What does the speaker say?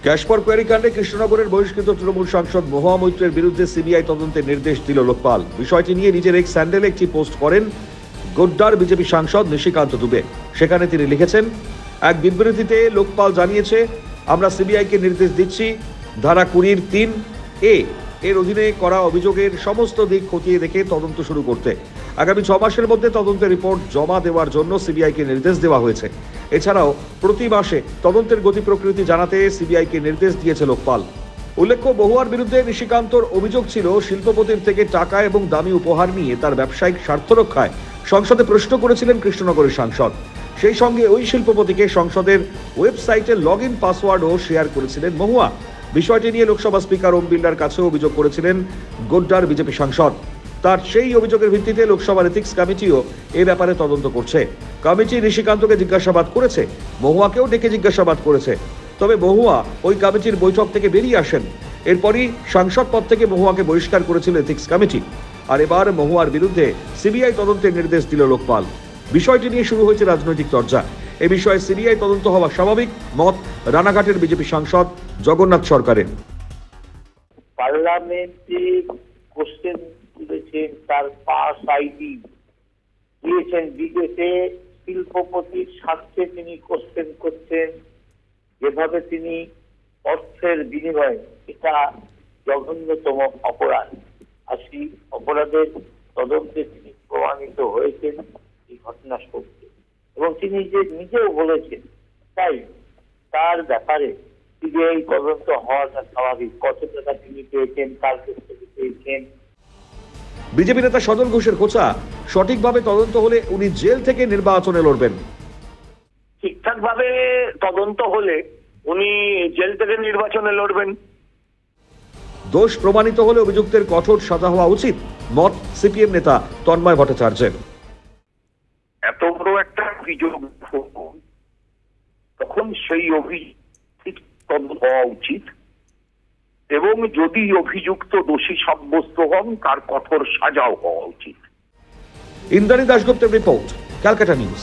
Cash for query কাণ্ডে কৃষ্ণনগরের বহিষ্কৃত তৃণমূল সাংসদ মহুয়া মৈত্রের বিরুদ্ধে সিবিআই তদন্তের নির্দেশ দিল লোকপাল। বিষয়টি নিয়ে নিজের এক্স হ্যান্ডেলে একটি পোস্ট করেন গোড্ডার বিজেপি সাংসদ নিশিকান্ত দুবে। সেখানে তিনি লিখেছেন, এক বিবৃতিতে লোকপাল জানিয়েছে, আমরা সিবিআইকে নির্দেশ দিচ্ছি ধারা 20(3)(a) এর অধীনে করা অভিযোগের সমস্ত দিক খতিয়ে দেখে তদন্ত শুরু করতে। আগামী 6 মাসের মধ্যে তদন্তের রিপোর্ট জমা দেওয়ার জন্য সিবিআইকে নির্দেশ দেওয়া হয়েছে। এছাড়াও প্রতি মাসে তদন্তের গতি প্রকৃতি জানাতে সিবিআইকে নির্দেশ দিয়েছে লোকপাল। উল্লেখ্য, মহুয়ার বিরুদ্ধে নিশিকান্তর অভিযোগ ছিল শিল্পপতির থেকে টাকা এবং দামি উপহার নিয়ে তার ব্যবসায়িক স্বার্থ রক্ষায় সংসদে প্রশ্ন করেছিলেন কৃষ্ণনগরের সাংসদ। সেই সঙ্গে ওই শিল্পপতিকে সংসদের ওয়েবসাইটে লগইন পাসওয়ার্ডও শেয়ার করেছিলেন মহুয়া। বিষয়টি নিয়ে লোকসভা স্পিকার ওম বিড়লার কাছেও অভিযোগ করেছিলেন গোড্ডার বিজেপি সাংসদ। তার সেই অভিযোগের ভিত্তিতে লোকসভার এথিক্স কমিটিও এ ব্যাপারে তদন্ত করছে। কমিটি নিশিকান্তকে জিজ্ঞাসাবাদ করেছে, মহুয়াকেও ডেকে জিজ্ঞাসাবাদ করেছে। তবে মহুয়া ওই কমিটির বৈঠক থেকে বেরিয়ে আসেন। এরপরই সাংসদ পদ থেকে মহুয়াকে বহিষ্কার করেছিল এথিক্স কমিটি। আর এবার মহুয়ার বিরুদ্ধে সিবিআই তদন্তের নির্দেশ দিল লোকপাল। বিষয়টি নিয়ে শুরু হয়েছে রাজনৈতিক চর্চা। এ বিষয়ে সিবিআই তদন্ত হওয়া স্বাভাবিক মত রানাঘাটের বিজেপি সাংসদ জগন্নাথ সরকারের। পার্লামেন্টে কোশ্চেন তুলেছেন, তার পাস আইডি দিয়েছেন, বিদেশে শিল্পপতির স্বার্থে তিনি কোশ্চেন করছেন, যেভাবে তিনি অর্থের বিনিময়ে, এটা জঘন্যতম অপরাধ। আর সেই অপরাধের তদন্তে তিনি প্রমাণিত হয়েছেন এই ঘটনা সত্য, এবং তিনি যে নিজেও বলেছেন। তাই তার ব্যাপারে সিবিআই তদন্ত হওয়াটা স্বাভাবিক। কত টাকা তিনি পেয়েছেন, কার কাছ থেকে পেয়েছেন। বিজেপি নেতা সদল ঘোষের খোঁচা, সঠিকভাবে তদন্ত হলে উনি জেল থেকে নির্বাচনে লড়বেন। ঠিকঠাক ভাবে তদন্ত হলে উনি জেল থেকে নির্বাচনে লড়বেন। দোষ প্রমাণিত হলে অভিযুক্তের কঠোর সাজা হওয়া উচিত, মত সিপিএম নেতা তন্ময় ভট্টাচার্যের। এত বড় একটা অভিযোগ, তখন সেই অভিযোগ তদন্ত হওয়া উচিত, এবং যদি অভিযুক্ত দোষী সাব্যস্ত হন তার কঠোর সাজাও হওয়া উচিত। ইন্দ্রাণী দাশগুপ্তের রিপোর্ট, ক্যালকাটা নিউজ।